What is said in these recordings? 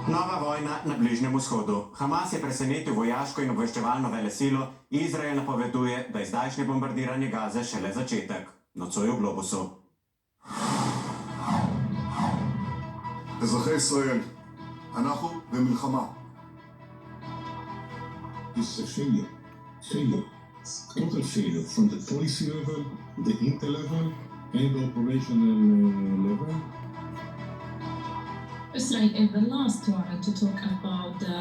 Nova vojna na Bližnjem vzhodu. Hamas je presenetil vojaško in obveščevalno velesilo, Izrael napoveduje, da je zdajšnje bombardiranje Gaze šele začetek. Nocoj v Globusu. אזרחי ישראל, אנחנו במלחמה. It's a failure. Failure. Total failure from the policy level, the intel level, and the operational level. Israel is the last one to talk about the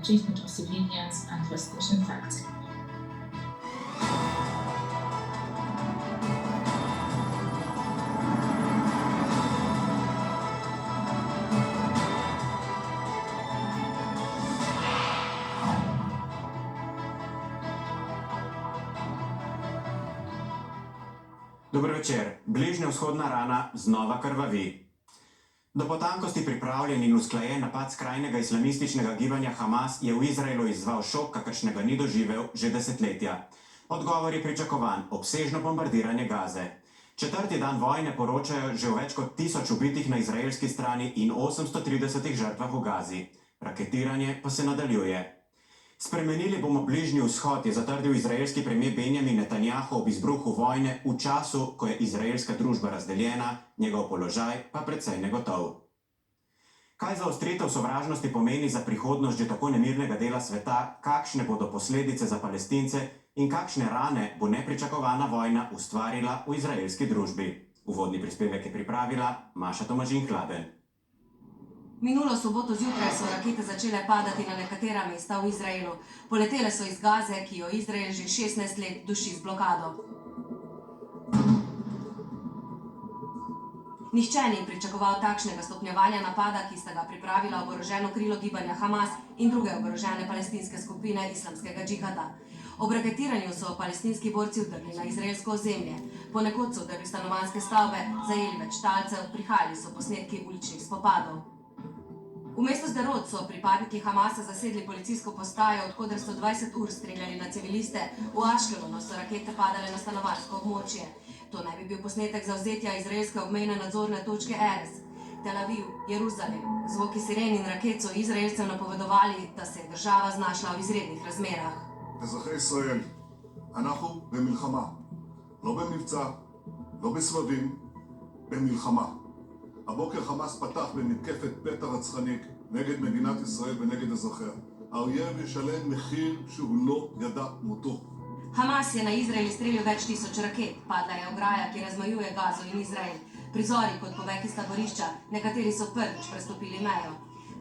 treatment of civilians and escalation facts. Dober večer. Bližnja vzhodna rana znova krvavi. Do potankosti pripravljen in usklajen napad skrajnega islamističnega gibanja Hamas je v Izraelu izzval šok, kakršnega ni doživel že desetletja. Odgovor je pričakovan: obsežno bombardiranje Gaze. Četrti dan vojne poročajo že o več kot 1000 ubitih na izraelski strani in 830 žrtvah v Gazi. Raketiranje pa se nadaljuje. Spremenili bomo Bližnji vzhod, je zatrdil izraelski premijer Benjamin Netanjahu ob izbruhu vojne v času, ko je izraelska družba razdeljena, njegov položaj pa precej negotov. Kaj zaostritev sovražnosti pomeni za prihodnost že tako nemirnega dela sveta, kakšne bodo posledice za Palestince in kakšne rane bo nepričakovana vojna ustvarila v izraelski družbi? Uvodni prispevek je pripravila Maša Tomažin-Hladen. Minulo soboto zjutraj so rakete začele padati na nekatera mesta v Izraelu. Poletele so iz Gaze, ki jo Izrael že 16 let duši z blokado. Nihče ni pričakoval takšnega stopnjevanja napada, ki sta ga pripravila oboroženo krilo gibanja Hamas in druge oborožene palestinske skupine islamskega džihada. Ob raketiranju so palestinski borci vdrli na izraelsko ozemlje. Ponekod so vdrli stanovanjske stavbe, zajeli več talcev, prihajali so posnetki uličnih spopadov. V mestu Sderot so pripadniki Hamasa zasedli policijsko postajo, odkoder so 20 ur streljali na civiliste. V Aškelonu so rakete padale na stanovanjsko območje. To naj bi bil posnetek zavzetja izraelske obmejne nadzorne točke Erez. Tel Aviv, Jeruzalem, zvoki siren in raket so Izraelcem napovedovali, da se je država znašla v izrednih razmerah. אזרחי ישראל, אנחנו במלחמה. לא במבצע, לא בסבבים, במלחמה. הבוקר חמאס פתח במתקפת פתע רצחנית נגד מדינת ישראל ונגד אזרחיה. האויב ישלם מחיר שהוא לא ידע מותו. Hamas je na Izrael izstrelil več tisoč raket. Padla je ograja, ki razmejuje Gazo in Izrael. Prizori kot pobeg iz taborišča, nekateri so prvič prestopili mejo.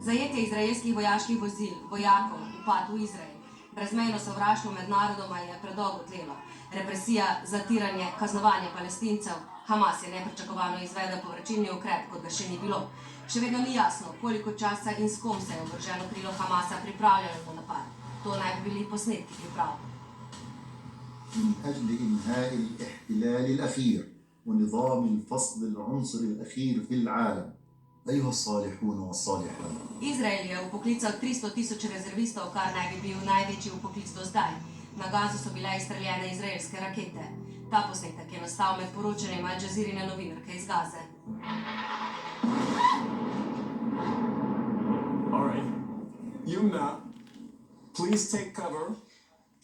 Zajetje izraelskih vojaških vozil, vojakov, upad v Izrael. Brezmejno sovraštvo med narodoma je predolgo tlelo. Represija, zatiranje, kaznovanje Palestincev. Hamas je nepričakovano izvedel povračilni ukrep, kot ga še ni bilo. Še vedno ni jasno, koliko časa in s kom se je oboroženo krilo Hamasa pripravljalo na napad. To naj bi bili posnetki priprav. من أجل إنهاء الاحتلال الأخير ونظام الفصل العنصري الأخير في العالم أيها الصالحون والصالحات. Izrael je vpoklical 300,000 rezervistov, kar naj bi bil največji vpoklic do zdaj. Na Gazo so bile izstreljene izraelske rakete. Ta posnetek je nastal med poročanjem Al Jazeerine novinarke iz Gaze. All right. Yumna, please take cover.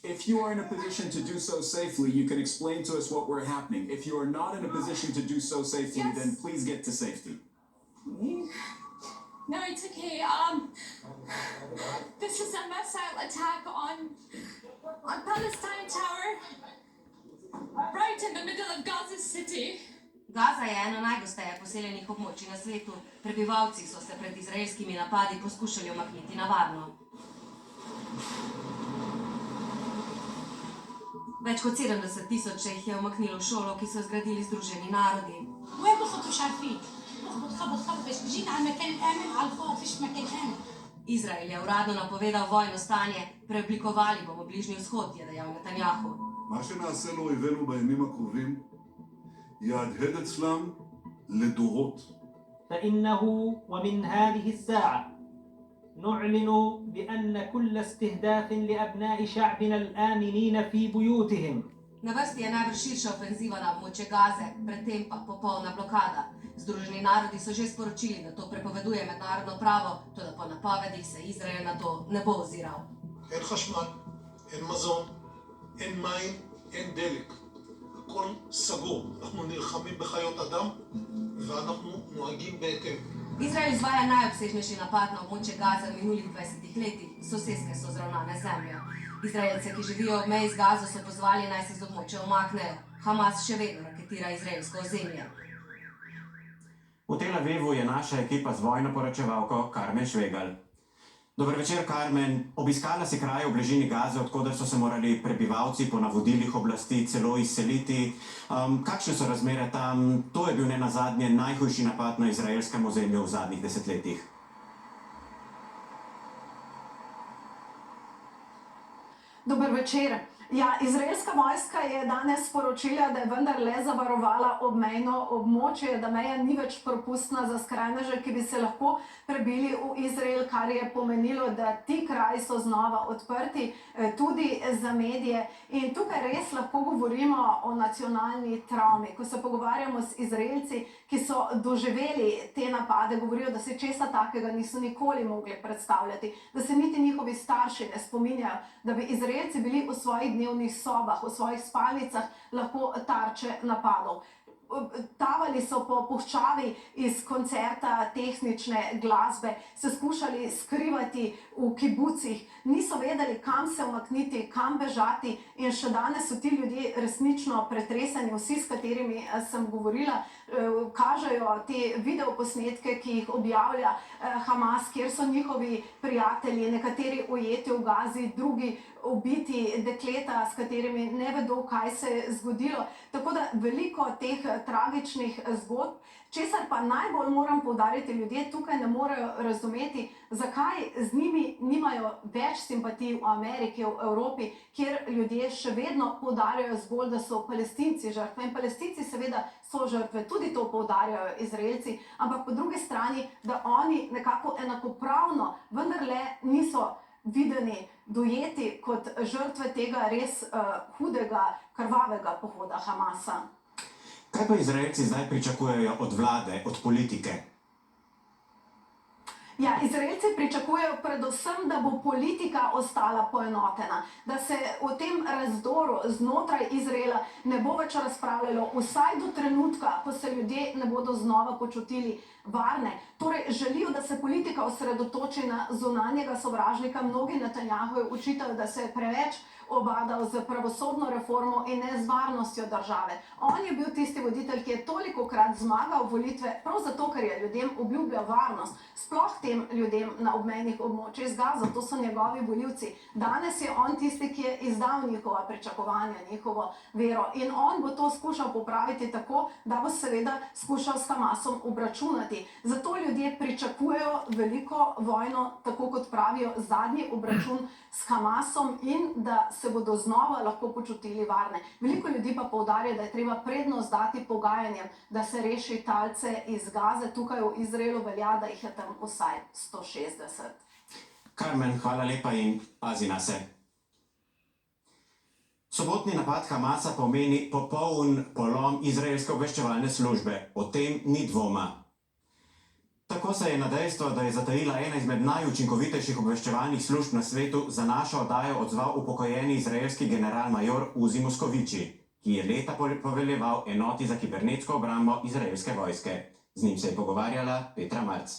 If you are in a position to do so safely, you can explain to us what we're happening. If you are not in a position to do so safely, Yes. then please get to safety. No, it's okay. This is a missile attack on Palestine Tower, right in the middle of Gaza City. Gaza je eno najgosteje poseljenih območij na svetu. Prebivalci so se pred izraelskimi napadi poskušali umakniti na varno. Več kot 70,000 jih je umaknilo šolo, ki so jo zgradili Združeni narodi. وين بخط مش عارفين بخبط خبط بس جينا على المكان الامن على الفاضي فيش مكان امن. Izrael je uradno napovedal vojno stanje, preoblikovali bomo Bližnji vzhod, je dejal Netanjahu. מה שנעשה לאויבינו בימים הקרובים יהדהד אצלם לדורות. فإنه ومن هذه الساعة نعلن بأن كل استهداف لأبناء شعبنا الآمنين في بيوتهم Na vrsti je najbrž širša ofenziva na območje Gaze, predtem pa popolna blokada. Združeni narodi so že sporočili, da to prepoveduje mednarodno pravo, toda po napovedih se Izrael na to ne bo oziral. אין חשמל, אין מזון, אין מים, אין דלק. הכל סגור. אנחנו נלחמים בחיות אדם ואנחנו נוהגים בהתאם. Izrael izvaja najobsežnejši napad na območje Gaze v minulih 20 letih. Soseske so zravnane zemljo. Izraelce, ki živijo ob meji z Gazo, so pozvali, naj se z območja umaknejo. Hamas še vedno raketira izraelsko ozemlje. V Tel Avivu je naša ekipa z vojno poročevalko Karmen Švegal. Dober večer, Karmen. Obiskala si kraje v bližini Gaze, odkoder so se morali prebivalci po navodilih oblasti celo izseliti. Kakšne so razmere tam? To je bil nenazadnje najhujši napad na izraelskem ozemlju v zadnjih desetletjih. Dober večer. Ja, izraelska vojska je danes sporočila, da je vendarle zavarovala obmejno območje, da meja ni več propustna za skrajneže, ki bi se lahko prebili v Izrael, kar je pomenilo, da ti kraji so znova odprti, tudi za medije. In tukaj res lahko govorimo o nacionalni travmi. Ko se pogovarjamo s Izraelci, ki so doživeli te napade, govorijo, da se česa takega niso nikoli mogli predstavljati, da se niti njihovi starši ne spominjajo, da bi Izraelci bili v svojih dnevnih sobah, v svojih spalnicah lahko tarče napadov. Tavali so po puščavi iz koncerta tehnične glasbe, se skušali skrivati v kibucih, niso vedeli, kam se umakniti, kam bežati in še danes so ti ljudje resnično pretreseni. Vsi, s katerimi sem govorila, kažejo te videoposnetke, ki jih objavlja Hamas, kjer so njihovi prijatelji, nekateri ujeti v Gazi, drugi ubiti, dekleta, s katerimi ne vedo, kaj se je zgodilo. Tako da veliko teh tragičnih zgodb, česar pa najbolj moram poudariti, ljudje tukaj ne morejo razumeti, zakaj z njimi nimajo več simpatij v Ameriki, v Evropi, kjer ljudje še vedno poudarjajo zgolj, da so Palestinci žrtve. In Palestinci seveda so žrtve, tudi to poudarjajo Izraelci, ampak po drugi strani, da oni nekako enakopravno vendarle niso videni, dojeti kot žrtve tega res hudega, krvavega pohoda Hamasa. Kaj pa Izraelci zdaj pričakujejo od vlade, od politike? Ja, Izraelci pričakujejo predvsem, da bo politika ostala poenotena, da se o tem razdoru znotraj Izraela ne bo več razpravljalo, vsaj do trenutka, ko se ljudje ne bodo znova počutili varne. Torej, želijo, da se politika osredotoči na zunanjega sovražnika. Mnogi Netanjahu očitajo, da se je preveč obadal z pravosodno reformo in ne z varnostjo države. On je bil tisti voditelj, ki je tolikokrat zmagal volitve, prav zato, ker je ljudem obljubljal varnost, sploh tem ljudem na obmejnih območjih z Gazo, to so njegovi volivci. Danes je on tisti, ki je izdal njihova pričakovanja, njihovo vero, in on bo to skušal popraviti tako, da bo seveda skušal s Hamasom obračunati. Zato ljudje pričakujejo veliko vojno, tako kot pravijo, zadnji obračun s Hamasom, in da se bodo znova lahko počutili varne. Veliko ljudi pa poudarja, da je treba prednost dati pogajanjem, da se reši talce iz Gaze. Tukaj v Izraelu velja, da jih je tam vsaj 160. Karmen, hvala lepa in pazi na se. Sobotni napad Hamasa pomeni popoln polom izraelske obveščevalne službe. O tem ni dvoma. Tako se je na dejstvo, da je zatajila ena izmed najučinkovitejših obveščevalnih služb na svetu, za našo oddajo odzval upokojeni izraelski general-major Uzi Moskoviči, ki je leta poveljeval enoti za kibernetsko obrambo izraelske vojske. Z njim se je pogovarjala Petra Marc.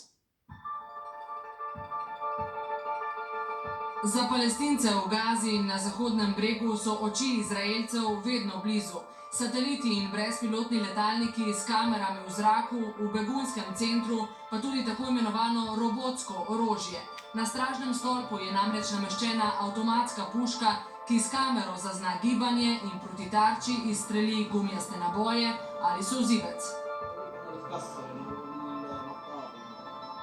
Za Palestince v Gazi in na Zahodnem bregu so oči Izraelcev vedno blizu. Sateliti in brezpilotni letalniki s kamerami v zraku, v begunskem centru, pa tudi tako imenovano robotsko orožje. Na stražnem stolpu je namreč nameščena avtomatska puška, ki s kamero zazna gibanje in proti tarči izstreli gumijaste naboje ali solzivec.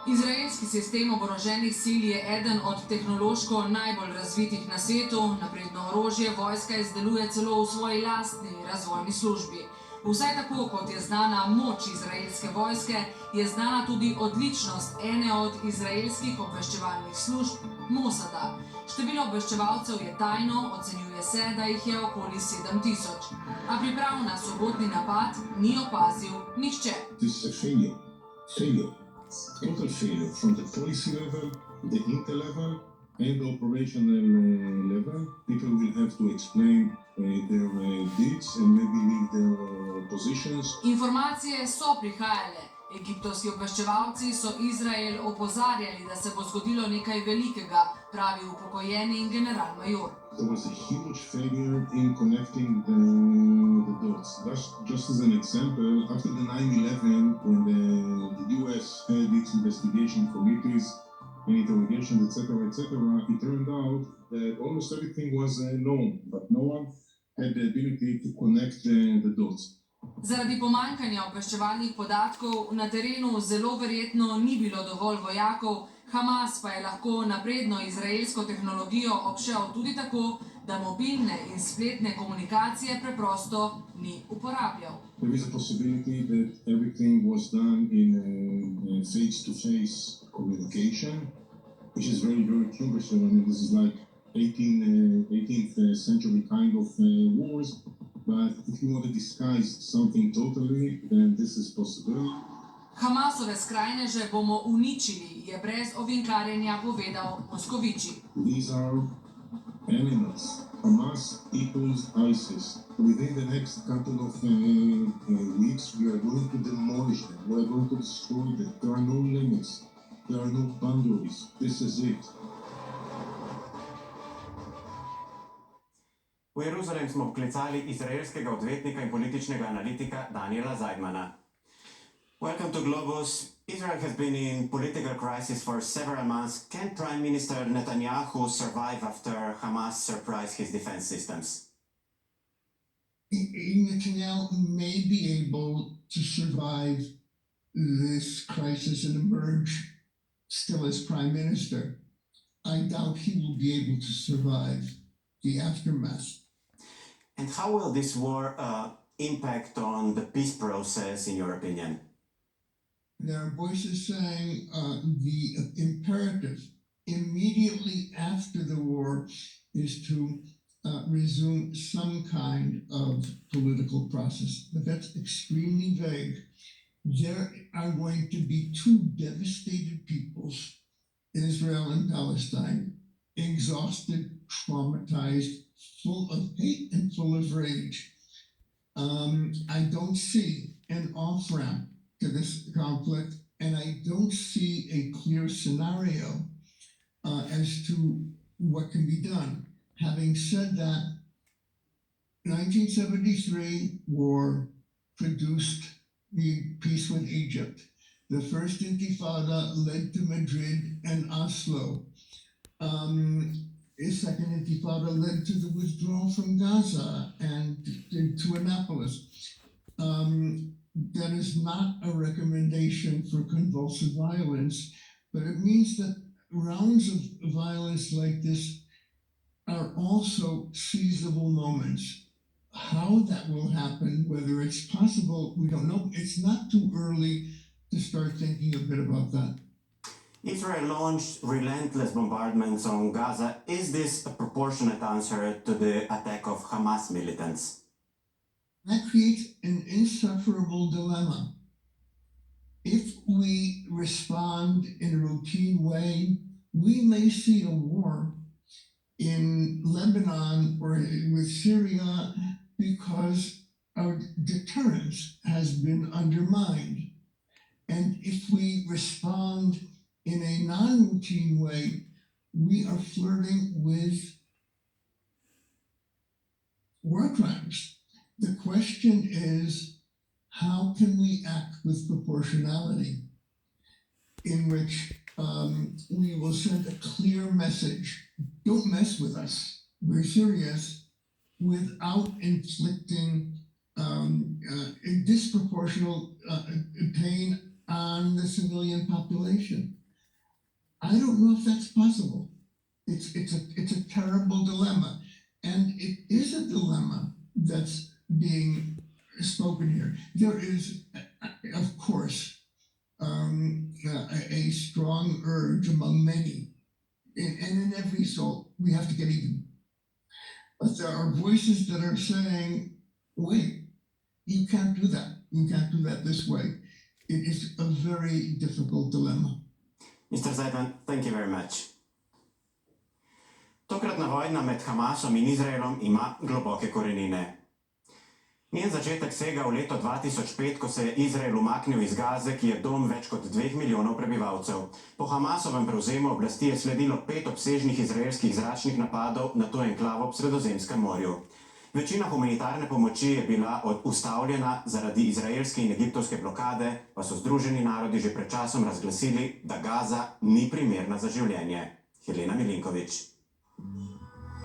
Izraelski sistem oboroženih sil je eden od tehnološko najbolj razvitih na svetu. Napredno orožje vojska izdeluje celo v svoji lastni razvojni službi. Vsaj tako, kot je znana moč izraelske vojske, je znana tudi odličnost ene od izraelskih obveščevalnih služb, Mosada. Število obveščevalcev je tajno, ocenjuje se, da jih je okoli 7000. A priprav na sobotni napad ni opazil nihče. This is a failure. Total failure from the policy level, the intel level, and the operational level. People will have to explain their deeds and maybe leave their positions. Informacije so prihajale. Egiptovski obveščevalci so Izrael opozarjali, da se bo zgodilo nekaj velikega, pravi upokojeni generalmajor. There was a huge failure in connecting the dots. Just as an example, after the 9/11, when the US had its investigation committees and interrogations, etc., it turned out that almost everything was known, but no one had the ability to connect the dots. Zaradi pomanjkanja obveščevalnih podatkov na terenu zelo verjetno ni bilo dovolj vojakov, Hamas pa je lahko napredno izraelsko tehnologijo obšel tudi tako, da mobilne in spletne komunikacije preprosto ni uporabljal. There is a possibility that everything was done in face-to-face communication, which is very, very cumbersome. I mean, this is like 18th century kind of wars. But if you want to disguise something totally, then this is possible. Hamasove skrajneže bomo uničili, je brez ovinkarjenja povedal Moskoviči. These are animals. Hamas equals ISIS. Within the next couple of weeks, we are going to demolish them. We are going to destroy them. There are no limits. There are no boundaries. This is it. V Jeruzalem smo poklicali izraelskega odvetnika in političnega analitika Daniela Zeidmana. Welcome to Globus. Israel has been in political crisis for several months. Can Prime Minister Netanyahu survive after Hamas surprised his defense systems? Netanyahu may be able to survive this crisis and emerge still as Prime Minister. I doubt he will be able to survive the aftermath. And how will this war impact on the peace process, in your opinion? There are voices saying the imperative immediately after the war is to resume some kind of political process, but that's extremely vague. There are going to be two devastated peoples, Israel and Palestine, exhausted, traumatized, full of hate and full of rage. I don't see an off-ramp to this conflict, and I don't see a clear scenario as to what can be done. Having said that, 1973 war produced the peace with Egypt. The first Intifada led to Madrid and Oslo. The second Intifada led to the withdrawal from Gaza and to Annapolis. That is not a recommendation for convulsive violence, but it means that rounds of violence like this are also seizable moments. How that will happen, whether it's possible, we don't know. It's not too early to start thinking a bit about that. Israel launched relentless bombardments on Gaza. Is this a proportionate answer to the attack of Hamas militants? That creates an insufferable dilemma. If we respond in a routine way, we may see a war in Lebanon or with Syria because our deterrence has been undermined. And if we respond in a non-routine way, we are flirting with war crimes. The question is, how can we act with proportionality in which we will send a clear message? Don't mess with us. We're serious, without inflicting a disproportional pain on the civilian population. I don't know if that's possible. It's a terrible dilemma, and it is a dilemma that's being spoken here. There is, of course, a strong urge among many, and in every soul, we have to get even. But there are voices that are saying, wait, you can't do that. You can't do that this way. It is a very difficult dilemma. Mr. Zeidman, thank you very much. Tokratna vojna med Hamasom in Izraelom ima globoke korenine. Njen začetek sega v leto 2005, ko se je Izrael umaknil iz Gaze, ki je dom več kot 2 milijonov prebivalcev. Po Hamasovem prevzemu oblasti je sledilo 5 obsežnih izraelskih zračnih napadov na to enklavo ob Sredozemskem morju. Večina humanitarne pomoči je bila ustavljena zaradi izraelske in egiptovske blokade, pa so Združeni narodi že pred časom razglasili, da Gaza ni primerna za življenje. Helena Milinković.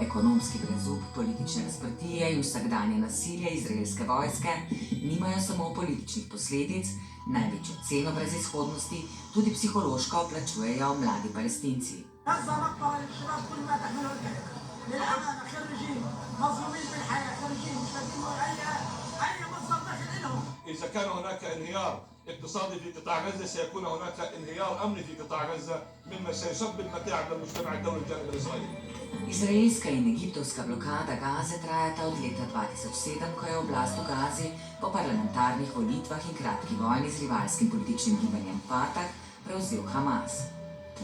Ekonomski brezup, politične razprtije in vsakdanje nasilje izraelske vojske nimajo samo političnih posledic, največjo ceno brezizhodnosti tudi psihološko plačujejo mladi Palestinci. إذا كان هناك انهيار اقتصادي في قطاع غزة سيكون هناك انهيار أمني في قطاع غزة مما سيسبب متاعب للمجتمع الدولي الجانب الإسرائيلي. Izraelska in egiptovska blokada Gaze trajata od leta 2007, ko je oblast v Gazi po parlamentarnih volitvah in kratki vojni z rivalskim političnim gibanjem Fatah prevzel Hamas.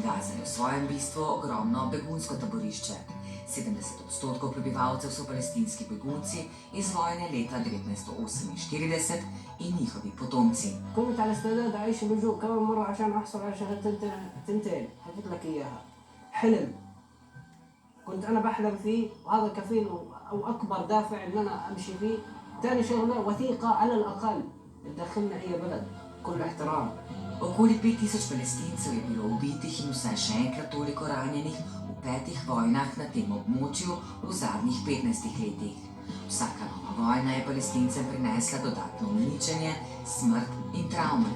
Gaza je v svojem bistvu ogromno begunsko taborišče. 70% prebivalcev so palestinski begunci iz vojne leta 1948 in njihovi potomci. كنت على استعداد أعيش بلجوء كم مرة عشان أحصل على شهادة تنتين حكيت لك إياها حلم كنت أنا بحلم فيه وهذا كفيل أو أكبر دافع إن أنا أمشي فيه. ثاني شغلة وثيقة على الأقل تدخلنا أي بلد كل احترام. Okoli 5000 Palestincev je bilo ubitih in vsaj še enkrat toliko ranjenih v 5 vojnah na tem območju v zadnjih 15 letih. Vsaka nova vojna je Palestincem prinesla dodatno uničenje, smrt in travme.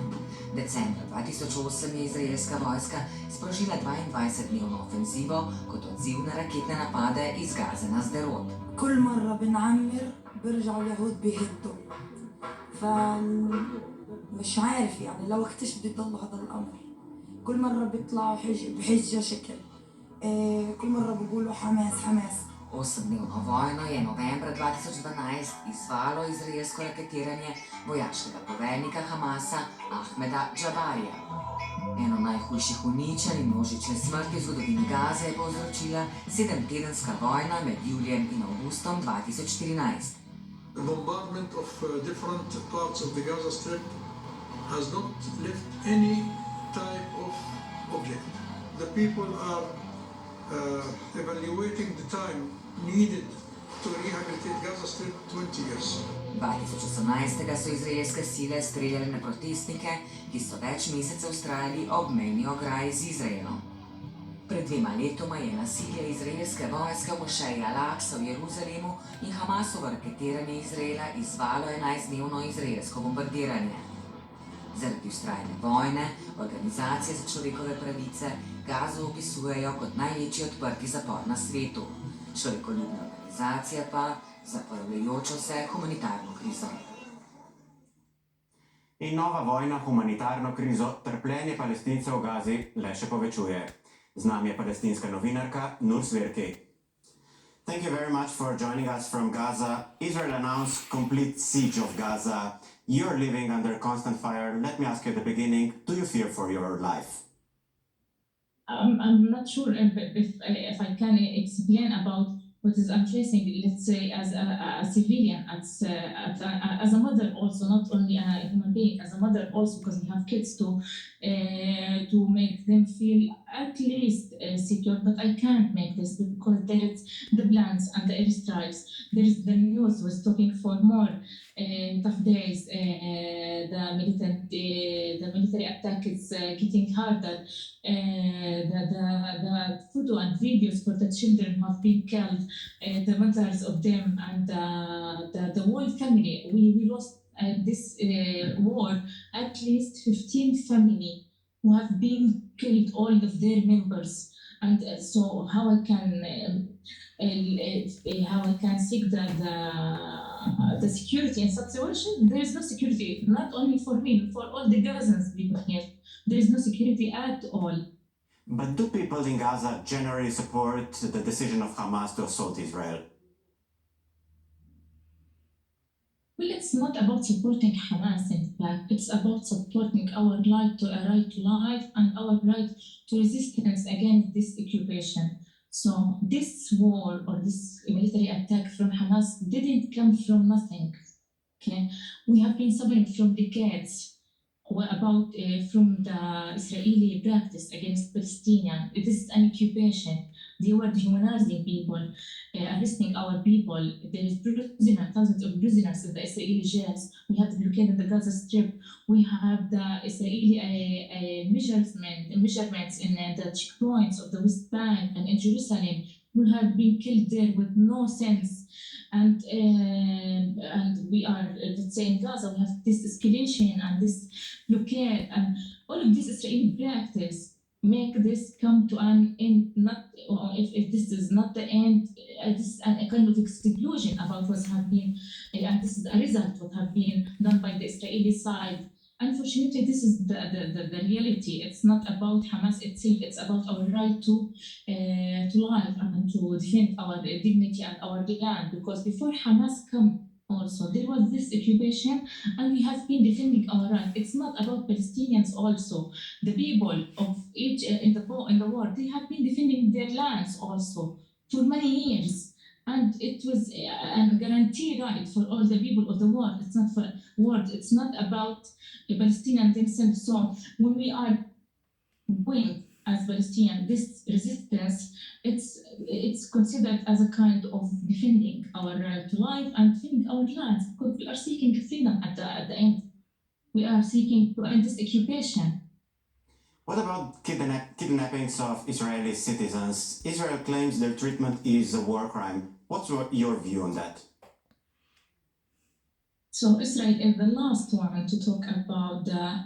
Decembra 2008 je izraelska vojska sprožila 22-dnevno ofenzivo kot odziv na raketne napade iz Gaze na Sderot. كل مرة بنعمر برجعوا اليهود بيهدوا. مش عارف يعني لو اختش بده يضل هذا الامر. كل مره بيطلعوا بحجه شكل. كل مره بيقولوا حماس حماس. 8-dnevno vojno je novembra 2012 izvalo izraelsko raketiranje vojaškega poveljnika Hamasa Ahmeda Džabarija. Eno najhujših uničenj in množične smrti v zgodovini Gaze je povzročila 7-tedenska vojna med julijem in avgustom 2014. The bombardment of different parts of the Gaza Strip has not left any type of object. The people are evaluating the time needed to rehabilitate Gaza Strip 20 years. 2018 so izraelske sile streljali na protestnike, ki so več mesecev vztrajali ob mejni ograji z Izraelom. Pred 2 letoma je nasilje izraelske vojske v mošeji Al-Aqsa v Jeruzalemu in Hamasovo raketiranje Izraela izvalo 11-dnevno izraelsko bombardiranje. Zaradi vztrajne vojne, organizacije za človekove pravice Gazo opisujejo kot največji odprti zapor na svetu. Človekoljubna organizacija pa zaporavljajočo se humanitarno krizo. In nova vojna humanitarno krizo trpljenje Palestincev v Gazi le še povečuje. Z nami je palestinska novinarka Nur Svirki. Thank you very much for joining us from Gaza. Israel announced complete siege of Gaza. You're living under constant fire. Let me ask you at the beginning, do you fear for your life? I'm not sure if I can explain about what is I'm facing, let's say, as a civilian, as a mother also, not only a human being, as a mother also, because we have kids to make them feel at least secure, but I can't make this because there is the plans and the airstrikes. There is the news was talking for more tough days. The military attack is getting harder. The photo and videos for the children who have been killed, the mothers of them, and the whole family. We lost this war at least 15 family who have been killed, all of their members. And so how I can how I can seek the security in such situation. There is no security, not only for me, for all the Gazans people here. There is no security at all. But do people in Gaza generally support the decision of Hamas to assault Israel? Well, it's not about supporting Hamas, in fact. It's about supporting our right to a right to life and our right to resistance against this occupation. So this war or this military attack from Hamas didn't come from nothing. Okay, we have been suffering from decades about from the Israeli practice against Palestinians. It is an occupation. They were dehumanizing people, arresting our people. There is prisoners, thousands of prisoners in the Israeli jails. We have the blockade of the Gaza Strip. We have the Israeli measurements in the checkpoints of the West Bank and in Jerusalem. Who have been killed there with no sense. And we are, let's say in Gaza, we have this escalation and this blockade and all of this Israeli practice make this come to an end, not, or if this is not the end, this is a kind of exclusion about what have been, and this is a result of what have been done by the Israeli side. Unfortunately, this is the reality. It's not about Hamas itself. It's about our right to life and to defend our dignity and our land. Because before Hamas come, also there was this occupation, and we have been defending our right. It's not about Palestinians. Also, the people of each in the war, they have been defending their lands also for many years. And it was a guarantee right for all the people of the world. It's not for world. It's not about the Palestinians themselves. So when we are doing as Palestinians this resistance, it's considered as a kind of defending our right to life and defending our lands, because we are seeking freedom at the end. We are seeking to end this occupation. What about kidnappings of Israeli citizens? Israel claims their treatment is a war crime. What's your view on that? So Israel is the last one to talk about the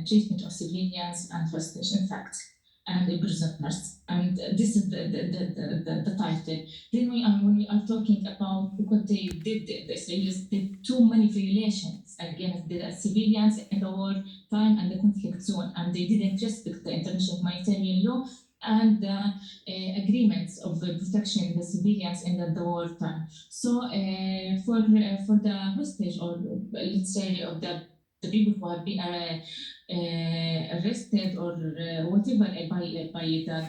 treatment of civilians and hostages, in fact, and the prisoners. And this is the title. Then when we are talking about what they did, the Israelis did too many violations against the civilians in the war time and the conflict zone, and they didn't respect the international humanitarian law and the agreements of the protection of the civilians in the war time. So for the hostage, or let's say of the people who have been arrested or whatever by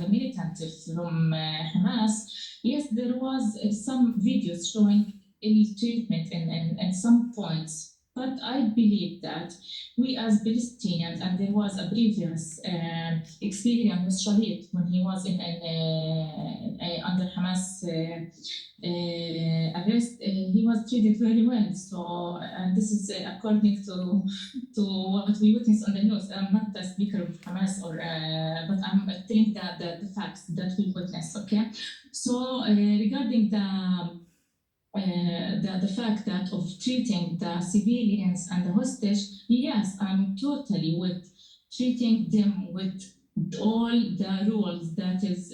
the militants from Hamas, yes, there was some videos showing ill treatment in some points. But I believe that we as Palestinians, and there was a previous experience with Shalit when he was under Hamas arrest, he was treated very well. So, and this is according to what we witnessed on the news. I'm not the speaker of Hamas, but I'm telling the facts that we witnessed. Okay, so regarding the fact that of treating the civilians and the hostage, yes, I'm totally with treating them with all the rules that is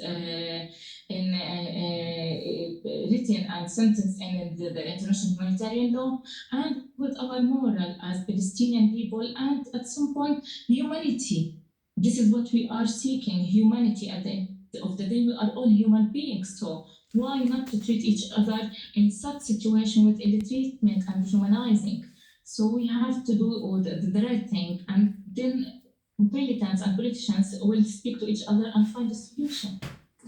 written and sentenced in the international humanitarian law, and with our moral as Palestinian people, and at some point humanity. This is what we are seeking, humanity. At the end of the day, we are all human beings, so why not to treat each other in such situation with ill treatment and humanizing? So we have to do the right thing, and then militants and politicians will speak to each other and find a solution.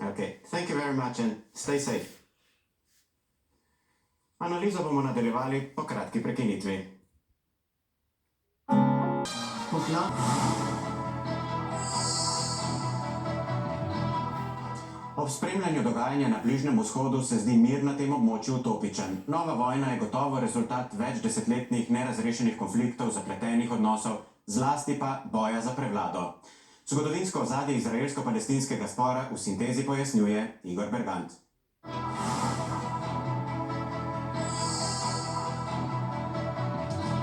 Okay, thank you very much and stay safe. Analizo bomo nadaljevali po kratki prekinitvi. Ob spremljanju dogajanja na Bližnjem vzhodu se zdi mir na tem območju utopičen. Nova vojna je gotovo rezultat več desetletnih nerazrešenih konfliktov, zapletenih odnosov, zlasti pa boja za prevlado. Zgodovinsko ozadje izraelsko-palestinskega spora v sintezi pojasnjuje Igor Bergant.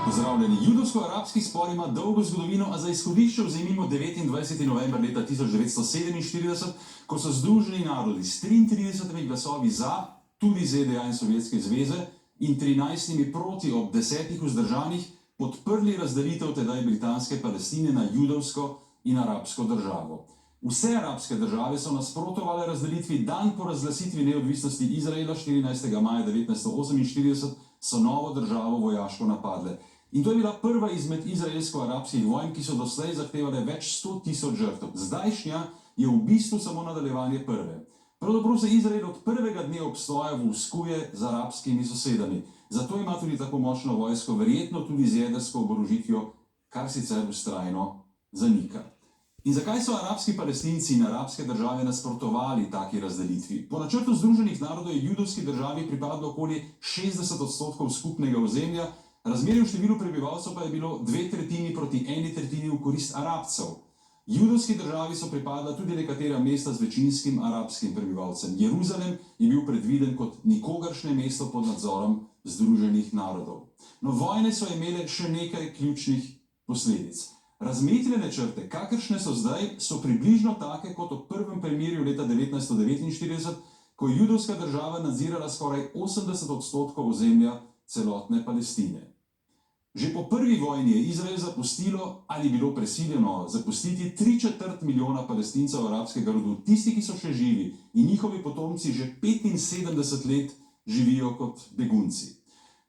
Pozdravljeni. Judovsko-arabski spor ima dolgo zgodovino, a za izhodišče vzemimo 29. november leta 1947, ko so Združeni narodi s 33 glasovi za, tudi ZDA in Sovjetske zveze, in 13 proti ob 10 vzdržanih podprli razdelitev tedaj britanske Palestine na judovsko in arabsko državo. Vse arabske države so nasprotovale razdelitvi. Dan po razglasitvi neodvisnosti Izraela 14. maja 1948 so novo državo vojaško napadle. In to je bila prva izmed izraelsko-arabskih vojn, ki so doslej zahtevale več 100.000 žrtev. Zdajšnja je v bistvu samo nadaljevanje prve. Pravzaprav se Izrael od prvega dne obstoja vojskuje z arabskimi sosedami. Zato ima tudi tako močno vojsko, verjetno tudi z jedrsko oborožitvijo, kar sicer vztrajno zanika. In zakaj so arabski Palestinci in arabske države nasprotovali taki razdelitvi? Po načrtu Združenih narodov je judovski državi pripadlo okoli 60% skupnega ozemlja, razmerje v številu prebivalcev pa je bilo 2/3 proti 1/3 v korist Arabcev. Judovski državi so pripadla tudi nekatera mesta z večinskim arabskim prebivalcem. Jeruzalem je bil predviden kot nikogaršnje mesto pod nadzorom Združenih narodov. No, vojne so imele še nekaj ključnih posledic. Razmetljene črte, kakršne so zdaj, so približno take kot ob prvem premirju leta 1949, ko je judovska država nadzirala skoraj 80% ozemlja celotne Palestine. Že po prvi vojni je Izrael zapustilo ali bilo prisiljeno zapustiti 3/4 milijona Palestincev arabskega rodu. Tisti, ki so še živi in njihovi potomci že 75 let živijo kot begunci.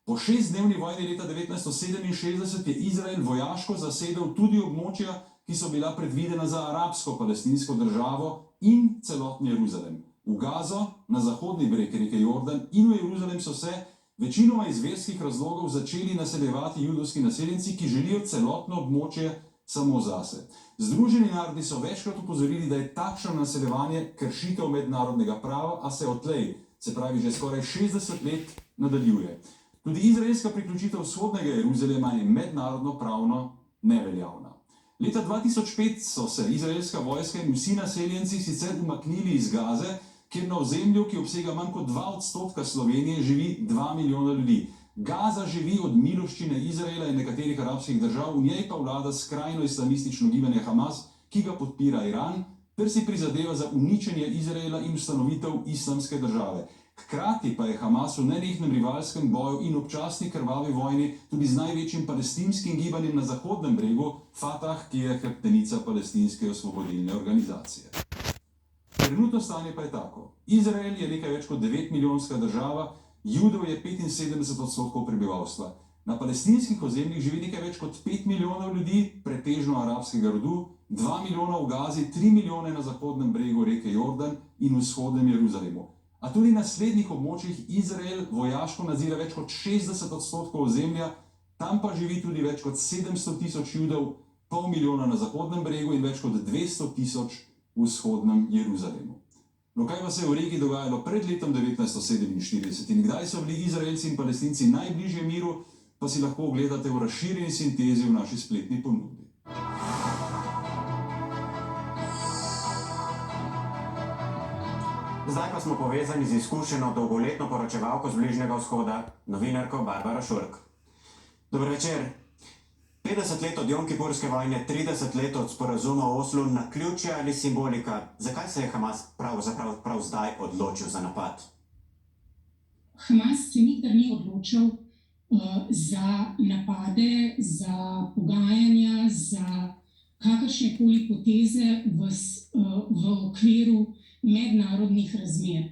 Po 6-dnevni vojni leta 1967 je Izrael vojaško zasedel tudi območja, ki so bila predvidena za arabsko-palestinsko državo in celotni Jeruzalem. V Gazo, na zahodni breg reke Jordan in v Jeruzalem so se večinoma iz verskih razlogov začeli naseljevati judovski naseljenci, ki želijo celotno območje samo zase. Združeni narodi so večkrat upozorili, da je takšno naseljevanje kršitev mednarodnega prava, a se odtlej, se pravi že skoraj 60 let, nadaljuje. Tudi izraelska priključitev vzhodnega Jeruzalema je mednarodno pravno neveljavna. Leta 2005 so se izraelska vojska in vsi naseljenci sicer umaknili iz Gaze, kjer na ozemlju, ki obsega manj kot 2% Slovenije, živi 2 milijona ljudi. Gaza živi od miloščine Izraela in nekaterih arabskih držav, v njej pa vlada skrajno islamistično gibanje Hamas, ki ga podpira Iran, ter si prizadeva za uničenje Izraela in ustanovitev islamske države. Hkrati pa je Hamas v nenehnem rivalskem boju in občasni krvavi vojni tudi z največjim palestinskim gibanjem na Zahodnem bregu, Fatah, ki je hrbtenica palestinske osvobodilne organizacije. Trenutno stanje pa je tako. Izrael je nekaj več kot 9-milijonska država, Judov je 75% prebivalstva. Na palestinskih ozemljih živi nekaj več kot 5 milijonov ljudi, pretežno arabskega rodu, 2 milijona v Gazi, 3 milijone na zahodnem bregu reke Jordan in v vzhodnem Jeruzalemu. A tudi na naslednjih območjih Izrael vojaško nadzira več kot 60% ozemlja, tam pa živi tudi več kot 700.000 Judov, pol milijona na zahodnem bregu in več kot 200.000 v vzhodnem Jeruzalemu. No, kaj pa se je v regiji dogajalo pred letom 1947 in kdaj so bili Izraelci in Palestinci najbližje miru, pa si lahko ogledate v razširjeni sintezi v naši spletni ponudbi. Zdaj pa smo povezani z izkušeno dolgoletno poročevalko z Bližnjega vzhoda, novinarko Barbara Šurk. Dober večer. 50 let od Jomkipurske vojne, 30 let od sporazuma o Oslu, naključje ali simbolika? Zakaj se je Hamas prav zdaj odločil za napad? Hamas se nikdar ni odločil za napade, za pogajanja, za kakršnekoli poteze v okviru mednarodnih razmer.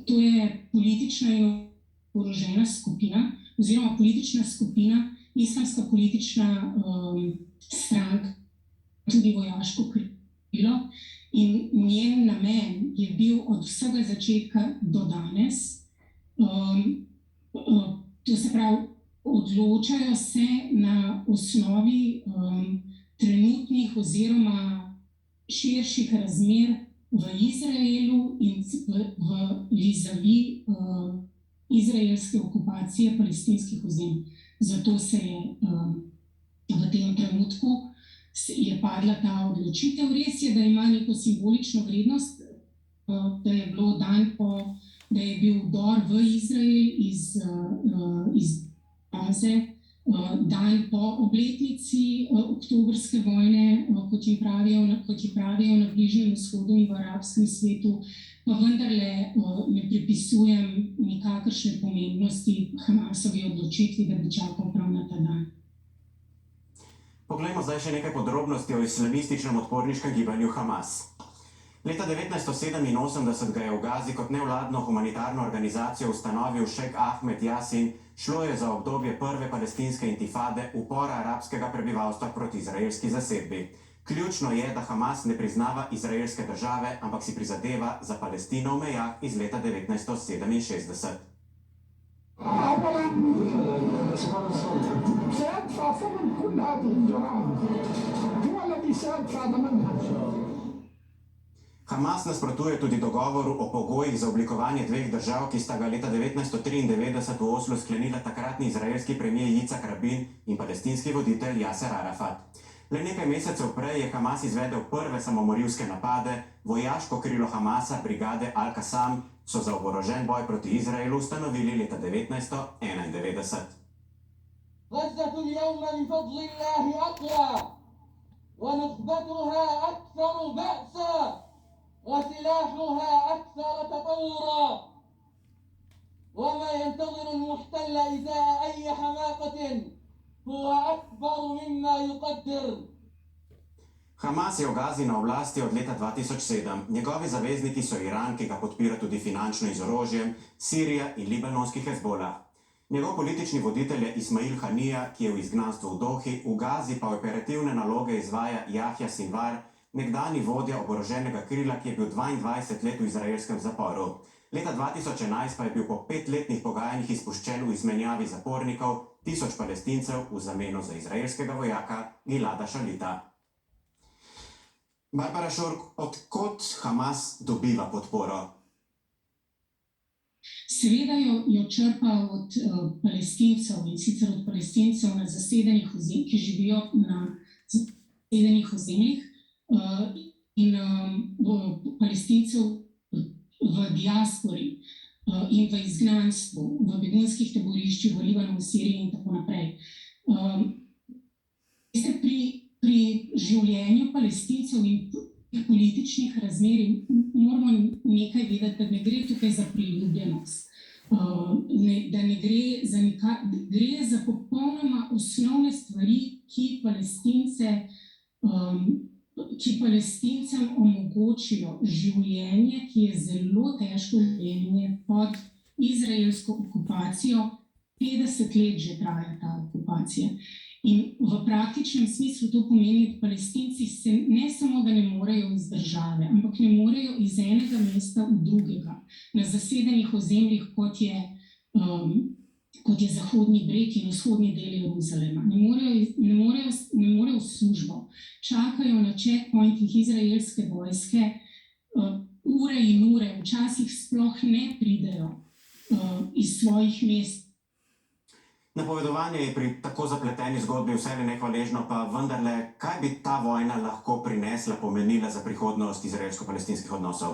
To je politična in oborožena skupina, oziroma politična skupina, islamska politična stranka, tudi vojaško krilo, in njen namen je bil od vsega začetka do danes, to se pravi, odločajo se na osnovi trenutnih oziroma širših razmer v Izraelu in v vizavi izraelske okupacije palestinskih ozemlj. Zato se je v tem trenutku je padla ta odločitev. Res je, da ima neko simbolično vrednost, da je bilo dan po, da je bil vdor v Izrael iz Gaze, dan po obletnici oktobrske vojne, kot ji pravijo na Bližnjem vzhodu in v arabskem svetu, pa vendarle ne pripisujem nikakršne pomembnosti Hamasovi odločitvi, da bi čakal prav na ta dan. Poglejmo zdaj še nekaj podrobnosti o islamističnem odporniškem gibanju Hamas. Leta 1987 ga je v Gazi kot nevladno humanitarno organizacijo ustanovil šejk Ahmed Jasin. Šlo je za obdobje prve palestinske intifade, upora arabskega prebivalstva proti izraelski zasedbi. Ključno je, da Hamas ne priznava izraelske države, ampak si prizadeva za Palestino v mejah iz leta 1967. سيدفع ثمن كل هذه الجرائم هو الذي سيدفع ثمنها. Hamas nasprotuje tudi dogovoru o pogojih za oblikovanje dveh držav, ki sta ga leta 1993 v Oslu sklenila takratni izraelski premijer Jicak Rabin in palestinski voditelj Jaser Arafat. Le nekaj mesecev prej je Hamas izvedel prve samomorilske napade. Vojaško krilo Hamasa, brigade Al-Qassam, so za oborožen boj proti Izraelu ustanovili leta 1991. غزة اليوم بفضل الله أقوى ونخبتها أكثر بأسا وسلاحها أكثر تطورا وما ينتظر المحتل إزاء أي حماقة هو أكبر مما يقدر. Hamas je v Gazi na oblasti od leta 2007. Njegovi zavezniki so Iran, ki ga podpira tudi finančno in z orožjem, Sirija in libanonski Hezbolah. Njegov politični voditelj je Ismail Hanija, ki je v izgnanstvu v Dohi, v Gazi pa operativne naloge izvaja Jahja Sinvar, nekdani vodja oboroženega krila, ki je bil 22 let v izraelskem zaporu. Leta 2011 pa je bil po 5-letnih pogajanjih izpuščen v izmenjavi zapornikov 1000 Palestincev v zameno za izraelskega vojaka Gilada Šalita. Barbara Šurk, odkot Hamas dobiva podporo? Seveda jo črpa od Palestincev, in sicer od Palestincev na zasedenih ozemljih, ki živijo na zasedenih ozemljih, in Palestincev v diaspori in v izgnanstvu, v begunskih taboriščih v Libanonu, Siriji in tako naprej. Pri življenju Palestincev in političnih razmerih moramo nekaj vedeti, da ne gre tukaj za priljubljenost, da ne gre za popolnoma osnovne stvari, ki Palestincem omogočijo življenje, ki je zelo težko življenje pod izraelsko okupacijo. 50 let že traja ta okupacija. In v praktičnem smislu to pomeni, da Palestinci se ne samo, da ne morejo iz države, ampak ne morejo iz enega mesta v drugega, na zasedenih ozemljih, kot je Zahodni breg in vzhodni del Jeruzalema. Ne morejo v službo. Čakajo na checkpointih izraelske vojske ure in ure, včasih sploh ne pridejo iz svojih mest. Napovedovanje je pri tako zapleteni zgodbi vse nehvaležno, pa vendarle, kaj bi ta vojna lahko prinesla, pomenila za prihodnost izraelsko-palestinskih odnosov?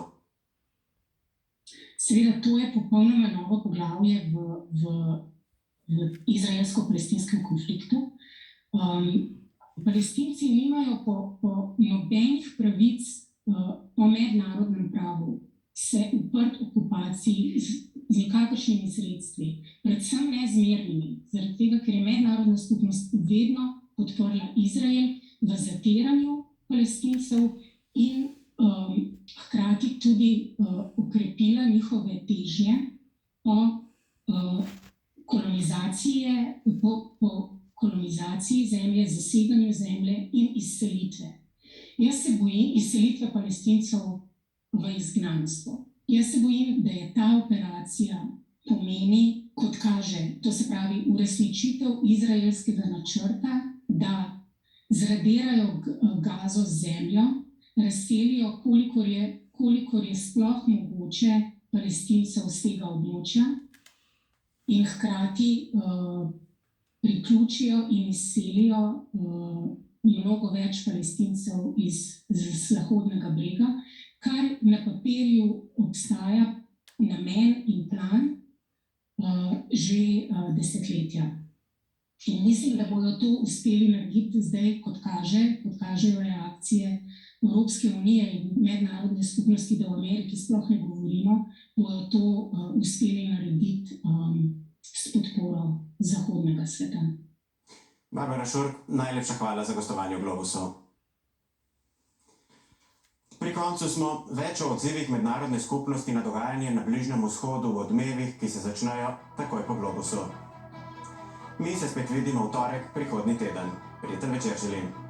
Seveda, to je popolnoma novo poglavje v izraelsko-palestinskem konfliktu. Palestinci nimajo po nobenih pravic po mednarodnem pravu se uprt okupaciji z nikakršnimi sredstvi, predvsem nezmernimi, zaradi tega, ker je mednarodna skupnost vedno podprla Izrael v zatiranju Palestincev in hkrati tudi okrepila njihove težnje po kolonizaciji zemlje, zasedanju zemlje in izselitve. Jaz se bojim izselitve Palestincev v izgnanstvo. Jaz se bojim, da je ta operacija pomeni, kot kaže, to se pravi uresničitev izraelskega načrta, da zradirajo Gazo z zemljo, razselijo, kolikor je sploh mogoče Palestincev z tega območja in hkrati priključijo in izselijo mnogo več Palestincev iz Zahodnega brega, kar na papirju obstaja namen in plan že desetletja. In mislim, da bodo to uspeli narediti zdaj, kot kažejo reakcije Evropske unije in mednarodne skupnosti, da v Ameriki sploh ne govorimo, bodo to uspeli narediti s podporo zahodnega sveta. Barbara Šurk, najlepša hvala za gostovanje v Globusu. Pri koncu smo več o odzivih mednarodne skupnosti na dogajanje na Bližnjem vzhodu v odmevih, ki se začnejo takoj po Globusu. Mi se spet vidimo v torek prihodnji teden. Prijeten večer želim.